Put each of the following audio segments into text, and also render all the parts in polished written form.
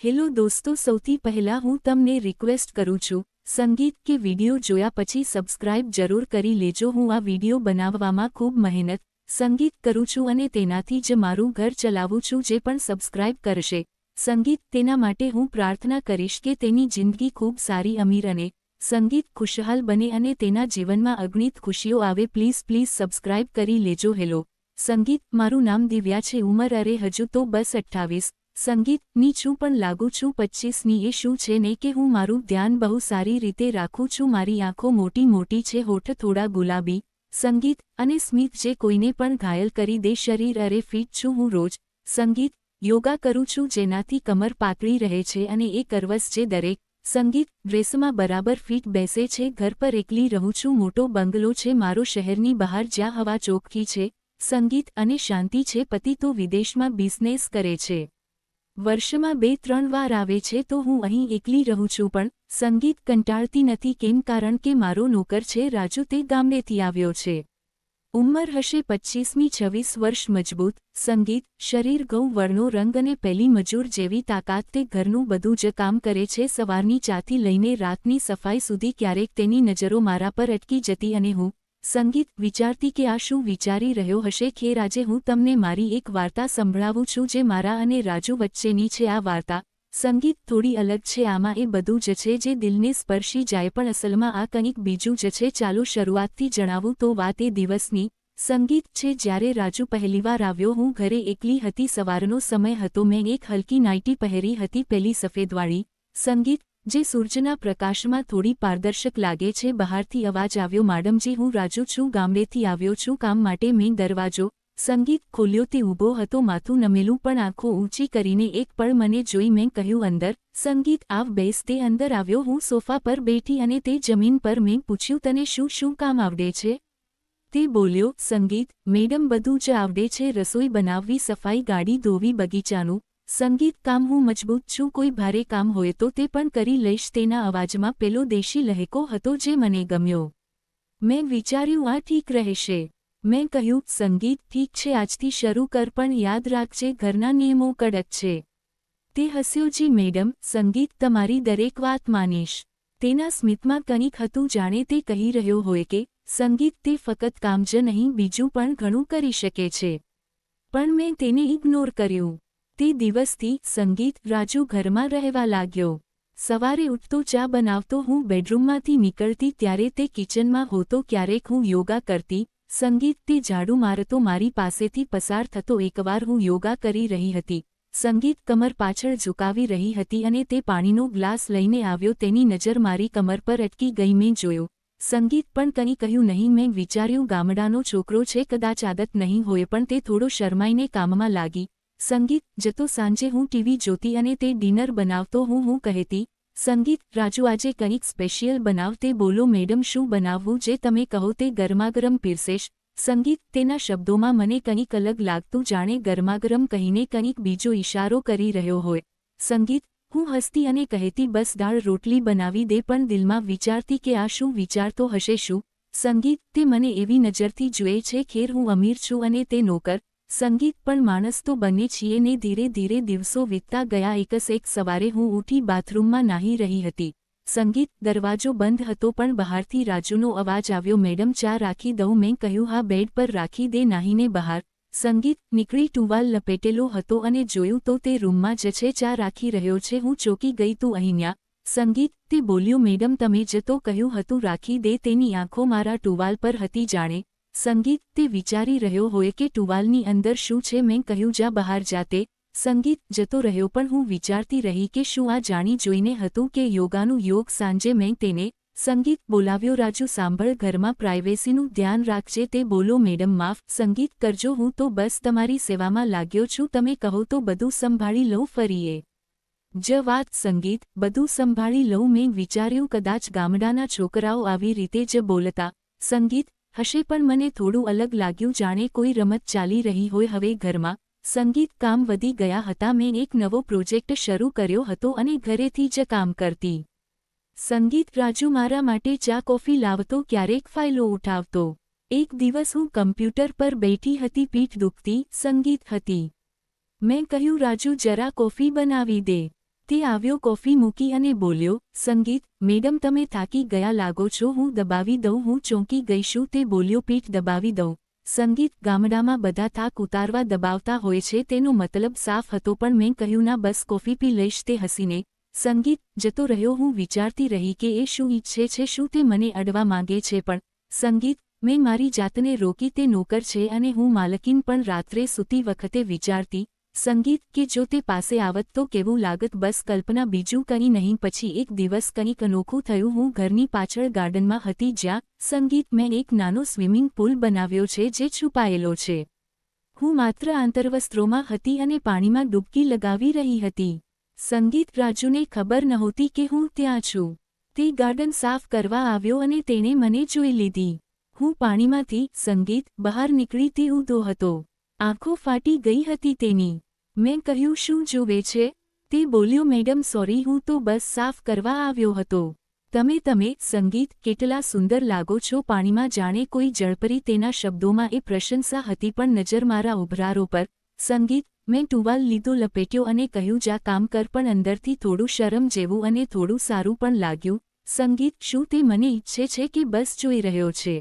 Hello દોસ્તો, સૌથી પહેલા હું તમને રિક્વેસ્ટ કરું છું, સંગીત કે વિડિયો જોયા પછી સબસ્ક્રાઇબ જરૂર કરી લેજો। હું આ વિડિયો બનાવવામાં ખૂબ મહેનત સંગીત કરું છું અને તેનાથી જ મારું ઘર ચલાવું છું। જે પણ સબસ્ક્રાઇબ કરશે સંગીત, તેના માટે હું પ્રાર્થના કરીશ કે તેની જિંદગી ખૂબ સારી, અમીર અને સંગીત ખુશહાલ બને અને તેના જીવનમાં અગણિત ખુશીઓ આવે। પ્લીઝ પ્લીઝ સબસ્ક્રાઇબ કરી લેજો। હેલો સંગીત, મારું નામ દિવ્યા છે। ઉંમર અરે હજુ તો બસ 28 સંગીત ની છું, પણ લાગુ છું 25 ની। એ શું છે ને કે હું મારું ધ્યાન બહુ સારી રીતે રાખું છું। મારી આંખો મોટી મોટી છે, હોઠ થોડા ગુલાબી સંગીત અને સ્મિત જે કોઈને પણ ઘાયલ કરી દે। શરીર અરે ફિટ છું હું રોજ સંગીત યોગા કરું છું, જેનાથી કમર પાતળી રહે છે અને એ કરવસ જે દરેક સંગીત ડ્રેસમાં બરાબર ફિટ બેસે છે। ઘર પર એકલી રહું છું, મોટો બંગલો છે મારો શહેરની બહાર, જ્યાં હવા ચોખ્ખી છે સંગીત અને શાંતિ છે। પતિ તો વિદેશમાં બિઝનેસ કરે છે, વર્ષમાં 2-3 વાર આવે છે, તો હું અહીં એકલી રહું છું। પણ સંગીત કંટાળતી નથી, કેમ? કારણ કે મારો નોકર છે રાજુ, તે ગામડેથી આવ્યો છે। ઉંમર હશે 25મી, 26 વર્ષ, મજબૂત સંગીત શરીર, ઘઉં વર્ણો રંગ અને પહેલી મજૂર જેવી તાકાત। તે ઘરનું બધું જ કામ કરે છે, સવારની ચાથી લઈને રાતની સફાઈ સુધી। ક્યારેક તેની નજરો મારા પર અટકી જતી અને હું સંગીત વિચારતી કે આ શું વિચારી રહ્યો હશે। ખેર, આજે હું તમને મારી એક વાર્તા સંભળાવું છું જે મારા અને રાજુ વચ્ચેની છે। આ વાર્તા સંગીત થોડી અલગ છે, આમાં એ બધું જ છે જે દિલને સ્પર્શી જાય, પણ અસલમાં આ કંઈક બીજું જ છે। ચાલો શરૂઆતથી જણાવું તો વાત એ દિવસની સંગીત છે જ્યારે રાજુ પહેલીવાર આવ્યો। હું ઘરે એકલી હતી, સવારનો સમય હતો। મેં એક હલકી નાઇટી પહેરી હતી, પેલી સફેદવાળી સંગીત જે સૂરજના પ્રકાશમાં થોડી પારદર્શક લાગે છે। બહારથી અવાજ આવ્યો, માડમજી, હું રાજુ છું, ગામડેથી આવ્યો છું કામ માટે। મેં દરવાજો સંગીત ખોલ્યો, તે ઊભો હતો, માથું નમેલું પણ આંખો ઊંચી કરીને। એક પળ મને જોઈ, મેં કહ્યું, અંદર સંગીત આવ, બેસ। તે અંદર આવ્યો, હું સોફા પર બેઠી અને તે જમીન પર। મેં પૂછ્યું, તને શું કામ આવડે છે? તે બોલ્યો, સંગીત મેડમ, બધું જ આવડે છે, રસોઈ બનાવવી, સફાઈ, ગાડી ધોવી, બગીચાનું સંગીત કામ। હું મજબૂત છું, કોઈ ભારે કામ હોય તો તે પણ કરી લઈશ। તેના અવાજમાં પેલો દેશી લહેકો હતો જે મને ગમ્યો। મેં વિચાર્યું આ ઠીક રહેશે। મેં કહ્યું, સંગીત ઠીક છે, આજથી શરૂ કર, પણ યાદ રાખજે ઘરના નિયમો કડક છે। તે હસ્યો, જી મેડમ, સંગીત તમારી દરેક વાત માનીશ। તેના સ્મિતમાં કંઈક હતું, જાણે તે કહી રહ્યો હોય કે સંગીત તે ફક્ત કામ જ નહીં, બીજું પણ ઘણું કરી શકે છે। પણ મેં તેને ઇગ્નોર કર્યું। તે દિવસથી સંગીત રાજુ ઘરમાં રહેવા લાગ્યો। સવારે ઉઠતો, ચા બનાવતો, હું બેડરૂમમાંથી નીકળતી ત્યારે તે કિચનમાં હોતો। ક્યારેક હું યોગા કરતી સંગીત તે ઝાડુ મારતો, મારી પાસેથી પસાર થતો। એકવાર હું યોગા કરી રહી હતી, સંગીત કમર પાછળ ઝુકાવી રહી હતી અને તે પાણીનો ગ્લાસ લઈને આવ્યો। તેની નજર મારી કમર પર અટકી ગઈ। મેં જોયું, સંગીત પણ કંઈ કહ્યું નહીં। મેં વિચાર્યું, ગામડાનો છોકરો છે, કદાચ આદત નહીં હોય, પણ તે થોડો શરમાઈને કામમાં લાગી સંગીત જતો। સાંજે હું ટીવી જોતી અને તે ડિનર બનાવતો। હું કહેતી, સંગીત રાજુ આજે કંઈક સ્પેશિયલ બનાવ। તે બોલો, મેડમ, શું બનાવવું? જે તમે કહો તે ગરમાગરમ પીરસેશ। સંગીત તેના શબ્દોમાં મને કંઈક અલગ લાગતું, જાણે ગરમાગરમ કહીને કંઈક બીજો ઇશારો કરી રહ્યો હોય। સંગીત હું હસતી અને કહેતી, બસ દાળ રોટલી બનાવી દે, પણ દિલમાં વિચારતી કે આ શું વિચારતો હશે। શું સંગીત તે મને એવી નજરથી જુએ છે? ખેર, હું અમીર છું અને તે નોકર સંગીત પણ માણસ તો બને છીએ ને। ધીરે ધીરે દિવસો વીતતા ગયા। એક સવારે હું ઉઠી, બાથરૂમમાં નાહી રહી હતી સંગીત દરવાજો બંધ હતો, પણ બહારથી રાજુનો અવાજ આવ્યો, મેડમ, ચા રાખી દઉં? મેં કહ્યું, હા, બેડ પર રાખી દે। નાહીને બહાર સંગીત નીકળી, ટુવાલ લપેટેલો હતો અને જોયું તો તે રૂમમાં જ છે, ચા રાખી રહ્યો છે। હું ચોંકી ગઈ, તું અહીંયા? સંગીત તે બોલ્યો, મેડમ, તમે જ તો કહ્યું હતું રાખી દે। તેની આંખો મારા ટુવાલ પર હતી, જાણે સંગીત તે વિચારી રહ્યો હોય કે ટુવાલની અંદર શું છે। મેં કહ્યું, જા બહાર જાતે। સંગીત જતો રહ્યો, પણ હું વિચારતી રહી કે શું આ જાણી જોઈને હતું કે યોગાનું યોગ? સાંજે મેં તેને સંગીત બોલાવ્યો, રાજુ સાંભળ, ઘરમાં પ્રાઇવેસીનું ધ્યાન રાખજે। તે બોલો, મેડમ, માફ સંગીત કરજો, હું તો બસ તમારી સેવામાં લાગ્યો છું, તમે કહો તો બધું સંભાળી લઉં। ફરીએ જ વાત, સંગીત બધું સંભાળી લઉં? મેં વિચાર્યું, કદાચ ગામડાના છોકરાઓ આવી રીતે જ બોલતા સંગીત હશે, પણ મને થોડું અલગ લાગ્યું, જાણે કોઈ રમત ચાલી રહી હોય। હવે ઘરમાં સંગીત કામ વધી ગયા હતા। મેં એક નવો પ્રોજેક્ટ શરૂ કર્યો હતો અને ઘરેથી જ કામ કરતી સંગીત રાજુ મારા માટે ચા કોફી લાવતો, ક્યારેક ફાઇલો ઉઠાવતો। એક દિવસ હું કમ્પ્યુટર પર બેઠી હતી, પીઠ દુખતી સંગીત હતી। મેં કહ્યું, રાજુ, જરા કોફી બનાવી દે। તે આવ્યો કોફી મૂકી અને બોલ્યો, સંગીત, મેડમ તમે થાકી ગયા લાગો છો, હું દબાવી દઉં. હું ચોંકી ગઈ. શું? તે બોલ્યો. પીઠ દબાવી દઉં. સંગીત, ગામડામાં બધા થાક ઉતારવા દબાવતા હોય છે. તેનો મતલબ સાફ હતો, પણ મેં કહ્યું ના, બસ કોફી પી લઈશ. તે હસીને સંગીત જતો રહ્યો. હું વિચારતી રહી કે એ શું ઈચ્છે છે. શું તે મને અડવા માંગે છે? પણ સંગીત, મેં મારી જાતને રોકી. તે નોકર છે અને હું માલકીન. પણ રાત્રે સૂતી વખતે વિચારતી સંગીત કે જો તે પાસે આવત તો કેવું લાગત. બસ કલ્પના, બીજું કંઈ નહીં. પછી એક દિવસ કંઈક અનોખું થયું. હું ઘરની પાછળ ગાર્ડનમાં હતી જ્યાં સંગીત મેં એક નાનો સ્વિમિંગ પૂલ બનાવ્યો છે જે છુપાયેલો છે. હું માત્ર આંતરવસ્ત્રોમાં હતી અને પાણીમાં ડૂબકી લગાવી રહી હતી. સંગીત, રાજુને ખબર નહોતી કે હું ત્યાં છું. તે ગાર્ડન સાફ કરવા આવ્યો અને તેણે મને જોઈ લીધી. હું પાણીમાંથી સંગીત બહાર નીકળી. તે ઊંધો હતો. આંખો ફાટી ગઈ હતી તેની. મેં કહ્યું, શું જુએ છે? તે બોલ્યો, મેડમ સોરી, હું તો બસ સાફ કરવા આવ્યો હતો. તમે સંગીત, કેટલા સુંદર લાગો છો પાણીમાં, જાણે કોઈ જળપરી. તેના શબ્દોમાં એ પ્રશંસા હતી, પણ નજર મારા ઉભરારો પર. સંગીત, મેં ટુવાલ લીધો, લપેટ્યો અને કહ્યું, જા કામ કર. પણ અંદરથી થોડું શરમ જેવું અને થોડું સારું પણ લાગ્યું. સંગીત, શું તે મને ઈચ્છે છે કે બસ જોઈ રહ્યો છે?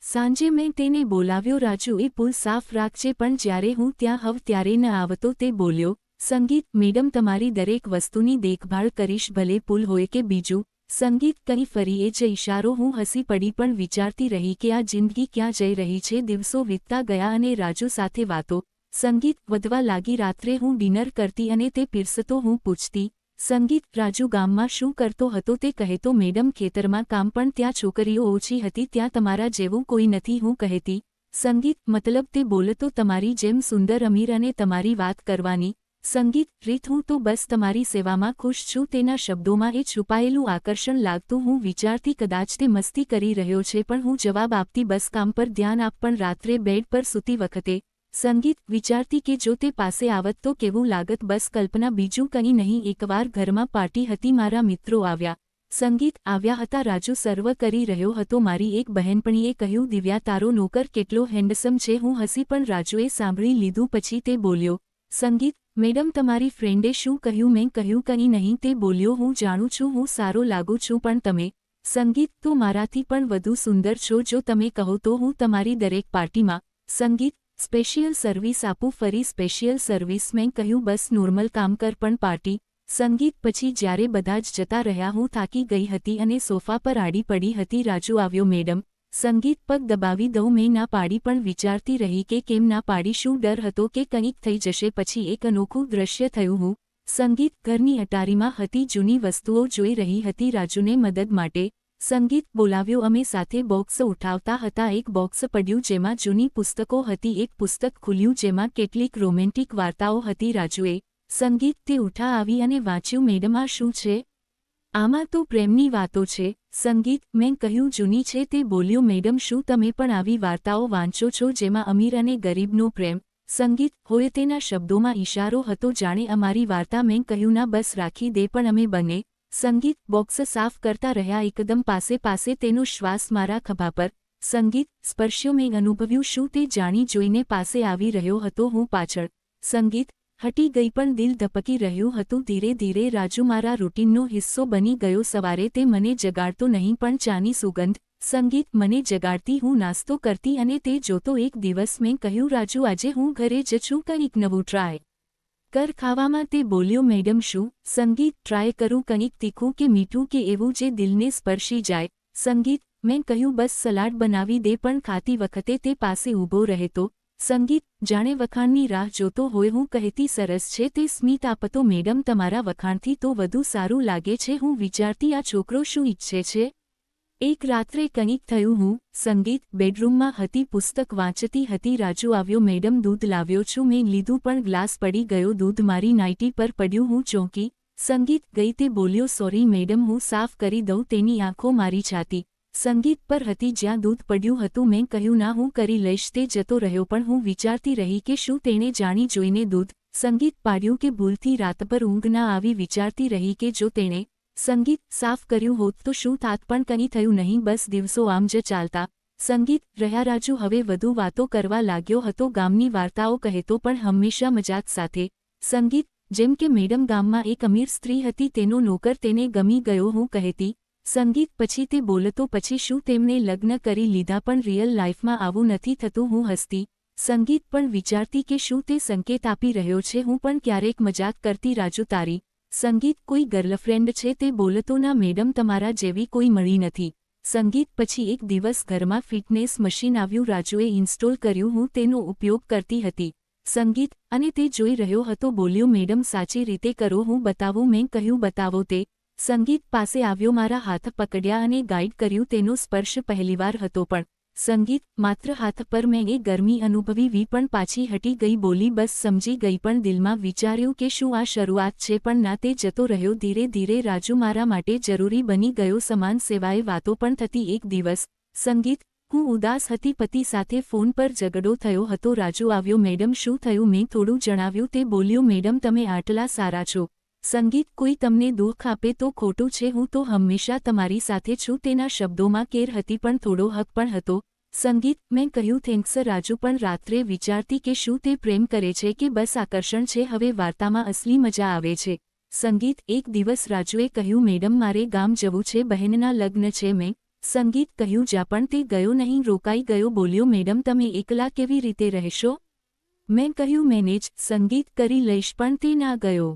સાંજે મેં તેને બોલાવ્યો, રાજુ, એ પુલ સાફ રાખજે. પણ જ્યારે હું ત્યાં હવ ત્યારે ન આવતો. તે બોલ્યો, સંગીત, મેડમ તમારી દરેક વસ્તુની દેખભાળ કરીશ, ભલે પુલ હોય કે બીજું. સંગીત, કંઈ ફરી એ જ ઇશારો. હું હસી પડી, પણ વિચારતી રહી કે આ જિંદગી ક્યાં જઈ રહી છે. દિવસો વીતતા ગયા અને રાજુ સાથે વાતો સંગીત વધવા લાગી. રાત્રે હું ડિનર કરતી અને તે પીરસતો. હું પૂછતી, સંગીત, રાજુ ગામમાં શું કરતો હતો? તે કહેતો, મેડમ ખેતરમાં કામ. પણ ત્યાં છોકરીઓ ઓછી હતી. ત્યાં તમારા જેવું કોઈ નથી. હું કહેતી, સંગીત, મતલબ? તે બોલતો, તમારી જેમ સુંદર, અમીર અને તમારી વાત કરવાની સંગીત રીત. હું તો બસ તમારી સેવામાં ખુશ છું. તેના શબ્દોમાં એ છુપાયેલું આકર્ષણ લાગતું. હું વિચારતી, કદાચ તે મસ્તી કરી રહ્યો છે. પણ હું જવાબ આપતી, બસ કામ પર ધ્યાન આપ. પણ રાત્રે બેડ પર સૂતી વખતે સંગીત વિચારતી કે જો તે પાસે આવત તો કેવું લાગત. બસ કલ્પના, બીજું કંઈ નહીં. એકવાર ઘરમાં પાર્ટી હતી. મારા મિત્રો આવ્યા. સંગીત આવ્યા હતા. રાજુ સર્વ કરી રહ્યો હતો. મારી એક બહેનપણીએ કહ્યું, દિવ્યા, તારો નોકર કેટલો હેન્ડસમ છે. હું હસી, પણ રાજુએ સાંભળી લીધું. પછી તે બોલ્યો, સંગીત, મેડમ તમારી ફ્રેન્ડે શું કહ્યું? મેં કહ્યું, કંઈ નહીં. તે બોલ્યો, હું જાણું છું હું સારો લાગુ છું, પણ તમે સંગીત તો મારાથી પણ વધુ સુંદર છો. જો તમે કહો તો હું તમારી દરેક પાર્ટીમાં સંગીત સ્પેશિયલ સર્વિસ આપું. ફરી સ્પેશિયલ સર્વિસ? મેં કહ્યું, બસ નોર્મલ કામ કર. પણ પાર્ટી સંગીત પછી જ્યારે બધા જ જતા રહ્યા હું થાકી ગઈ હતી અને સોફા પર આડી પડી હતી. રાજુ આવ્યો. મેડમ સંગીત, પગ દબાવી દઉં? મેં ના પાડી, પણ વિચારતી રહી કે કેમ ના પાડી. શું ડર હતો કે કંઈક થઈ જશે? પછી એક અનોખું દૃશ્ય થયું. હું સંગીત ઘરની અટારીમાં હતી. જૂની વસ્તુઓ જોઈ રહી હતી. રાજુને મદદ માટે સંગીત બોલાવ્યો. અમે સાથે બોક્સ ઉઠાવતા હતા. એક બોક્સ પડ્યું જેમાં જૂની પુસ્તકો હતી. એક પુસ્તક ખુલ્યું જેમાં કેટલીક રોમેન્ટિક વાર્તાઓ હતી. રાજુએ સંગીત તે ઉઠા આવી અને વાંચ્યું. મેડમ, આ શું છે? આમાં તો પ્રેમની વાતો છે. સંગીત, મેં કહ્યું, જૂની છે. તે બોલ્યો, મેડમ, શું તમે પણ આવી વાર્તાઓ વાંચો છો જેમાં અમીર અને ગરીબનો પ્રેમ સંગીત હોય? તેના શબ્દોમાં ઈશારો હતો, જાણે અમારી વાર્તા. મેં કહ્યું, ના, બસ રાખી દે. પણ અમે બંને સંગીત બોક્સ સાફ કરતા રહ્યા. એકદમ પાસે તેનો શ્વાસ મારા ખભા પર સંગીત સ્પર્શ્યો. મેં અનુભવ્યું શું તે જાણી જોઈને પાસે આવી રહ્યો હતો. હું પાછળ સંગીત હટી ગઈ, પણ દિલ ધબકી રહ્યું હતું. ધીરે ધીરે રાજુ મારા રૂટીનનો હિસ્સો બની ગયો. સવારે તે મને જગાડતો નહીં, પણ ચાની સુગંધ સંગીત મને જગાડતી. હું નાસ્તો કરતી અને તે જોતો. એક દિવસ મેં કહ્યું, રાજુ, આજે હું ઘરે જ છું, કંઈક નવું ટ્રાય કર ખાવામાં. તે બોલ્યો, મેડમ, શું? સંગીત, ટ્રાય કરું? કંઈક તીખું કે મીઠું કે એવું જે દિલને સ્પર્શી જાય. સંગીત, મેં કહ્યું, બસ સલાડ બનાવી દે. પણ ખાતી વખતે તે પાસે ઊભો રહેતો. સંગીત જાણે વખાણની રાહ જોતો હોય. હું કહેતી, સરસ છે. તે સ્મિત આપતો. મેડમ, તમારા વખાણથી તો વધુ સારું લાગે છે. હું વિચારતી, આ છોકરો શું ઈચ્છે છે? એક રાત્રે કંઈક થયું. હું સંગીત બેડરૂમમાં હતી, પુસ્તક વાંચતી હતી. રાજુ આવ્યો. મેડમ, દૂધ લાવ્યો છું. મેં લીધું, પણ ગ્લાસ પડી ગયો. દૂધ મારી નાઇટી પર પડ્યું. હું ચોંકી. સંગીત ગઈ. તે બોલ્યો, સોરી મેડમ, હું સાફ કરી દઉં. તેની આંખો મારી છાતી સંગીત પર હતી જ્યાં દૂધ પડ્યું હતું. મેં કહ્યું, ના, હું કરી લઈશ. તે જતો રહ્યો, પણ હું વિચારતી રહી કે શું તેણે જાણી જોઈને દૂધ સંગીત પાડ્યું કે ભૂલથી રાતભર ઊંઘ ના આવી. વિચારતી રહી કે જો તેણે સંગીત સાફ કર્યું હોત તો શું થાત? પણ કંઈ થયું નહીં. બસ દિવસો આમ જ ચાલતા સંગીત રહ્યા. રાજુ હવે વધુ વાતો કરવા લાગ્યો હતો. ગામની વાર્તાઓ કહેતો, પણ હંમેશા મજાક સાથે. સંગીત જેમ કે મેડમ ગામમાં એક અમીર સ્ત્રી હતી, તેનો નોકર તેને ગમી ગયો હું કહેતી. સંગીત પછી તે બોલતો પછી શું તેમણે લગ્ન કરી લીધા પણ રિયલ લાઈફમાં આવું નથી થતું હું હસતી. સંગીત પણ વિચારતી કે શું તે સંકેત આપી રહ્યો છે, હું પણ ક્યારેક મજાક કરતી રાજુ તારી સંગીત કોઈ ગર્લફ્રેન્ડ છે તે બોલતો ના મેડમ તમારા જેવી કોઈ મળી નથી. સંગીત પછી એક દિવસ ઘરમાં ફિટનેસ મશીન આવ્યું, રાજુએ ઇન્સ્ટોલ કર્યું, હું તેનો ઉપયોગ કરતી હતી. સંગીત અને તે જોઈ રહ્યો હતો, બોલ્યો મેડમ સાચી રીતે કરો, હું બતાવું. મેં કહ્યું બતાવો. તે સંગીત પાસે આવ્યો, મારા હાથ પકડ્યા અને ગાઈડ કર્યું. તેનો સ્પર્શ પહેલીવાર હતો પણ સંગીત માત્ર હાથ પર મેં એ ગરમી અનુભવી પણ પાછી હટી ગઈ, બોલી બસ સમજી ગઈ પણ દિલમાં વિચાર્યું કે શું આ શરૂઆત છે, પણ ના, તે જતો રહ્યો. ધીરે ધીરે રાજુ મારા માટે જરૂરી બની ગયો, સમાન સેવાએ વાતો પણ થતી. એક દિવસ સંગીત હું ઉદાસ હતી, પતિ સાથે ફોન પર ઝઘડો થયો હતો. રાજુ આવ્યો, મેડમ શું થયું? મેં થોડું જણાવ્યું. તે બોલ્યો, મેડમ તમે આટલા સારા છો. સંગીત કોઈ તમને દુઃખ આપે તો ખોટું છે, હું તો હંમેશા તમારી સાથે છું. તેના શબ્દોમાં કેર હતી પણ થોડો હક પણ હતો. સંગીત મેં કહ્યું થેન્ક્સ. રાજુ પણ રાત્રે વિચારતી કે શું તે પ્રેમ કરે છે કે બસ આકર્ષણ છે. હવે વાર્તામાં અસલી મજા આવે છે. સંગીત એક દિવસ રાજુએ કહ્યું, મેડમ મારે ગામ જવું છે, બહેનના લગ્ન છે. મેં સંગીત કહ્યું જા, પણ તે ગયો નહીં, રોકાઈ ગયો. બોલ્યો, મેડમ તમે એકલા કેવી રીતે રહેશો? મેં કહ્યું મેનેજ સંગીત કરી લઈશ, પણ તે ના ગયો.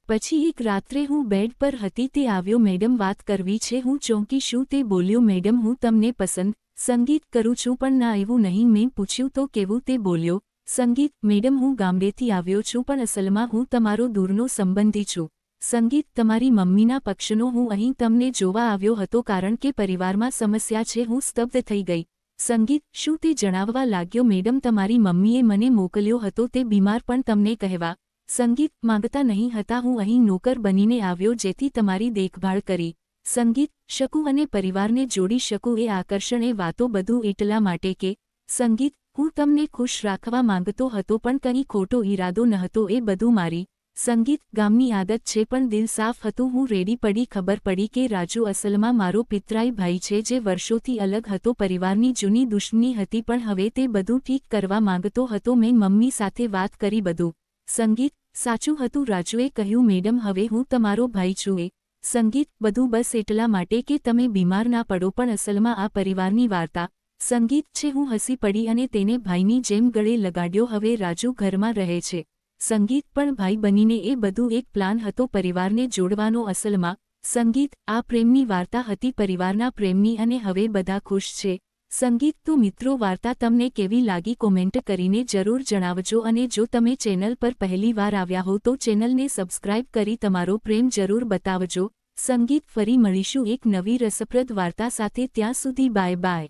પછી એક રાત્રે હું બેડ પર હતી, તે આવ્યો, મેડમ વાત કરવી છે. હું ચોંકી, શું? તે બોલ્યો, મેડમ હું તમને પસંદ સંગીત કરું છું. પણ ના, એવું નહીં. મેં પૂછ્યું તો કેવું? તે બોલ્યો, સંગીત મેડમ હું ગામડેથી આવ્યો છું પણ અસલમાં હું તમારો દૂરનો સંબંધી છું. સંગીત તમારી મમ્મીના પક્ષનો. હું અહીં તમને જોવા આવ્યો હતો કારણ કે પરિવારમાં સમસ્યા છે. હું સ્તબ્ધ થઈ ગઈ. સંગીત શું? તે જણાવવા લાગ્યો, મેડમ તમારી મમ્મીએ મને મોકલ્યો હતો, તે બીમાર પણ તમને કહેવા સંગીત માંગતા નહીં હતા. હું અહીં નોકર બનીને આવ્યો જેથી તમારી દેખભાળ કરી સંગીત શકું અને પરિવારને જોડી શકું. એ આકર્ષણ, એ વાતો, બધું એટલા માટે કે સંગીત હું તમને ખુશ રાખવા માંગતો હતો પણ કંઈ ખોટો ઈરાદો નહોતો. એ બધું મારી સંગીત ગામની આદત છે પણ દિલ સાફ હતું. હું રેડી પડી. ખબર પડી કે રાજુ અસલમાં મારો પિતરાઈ ભાઈ છે જે વર્ષોથી અલગ હતો, પરિવારની જૂની દુશ્મની હતી, પણ હવે તે બધું ઠીક કરવા માંગતો હતો. મેં મમ્મી સાથે વાત કરી, બધું સંગીત સાચું હતું. રાજુએ કહ્યું, મેડમ હવે હું તમારો ભાઈ છું. એ સંગીત બધું બસ એટલા માટે કે તમે બીમાર ના પડો, પણ અસલમાં આ પરિવારની વાર્તા સંગીત છે. હું હસી પડી અને તેને ભાઈની જેમ ગળે લગાડ્યો. હવે રાજુ ઘરમાં રહે છે, સંગીત પણ ભાઈ બનીને. એ બધું એક પ્લાન હતો પરિવારને જોડવાનો. અસલમાં સંગીત આ પ્રેમની વાર્તા હતી, પરિવારના પ્રેમની, અને હવે બધા ખુશ છે. સંગીત તો મિત્રો વાર્તા તમને કેવી લાગી કોમેન્ટ કરીને જરૂર જણાવજો, અને જો તમે ચેનલ પર પહેલી વાર આવ્યા હો તો ચેનલને સબસ્ક્રાઇબ કરી તમારો પ્રેમ જરૂર બતાવજો. સંગીત ફરી મળીશું એક નવી રસપ્રદ વાર્તા સાથે. ત્યાં સુધી બાય બાય.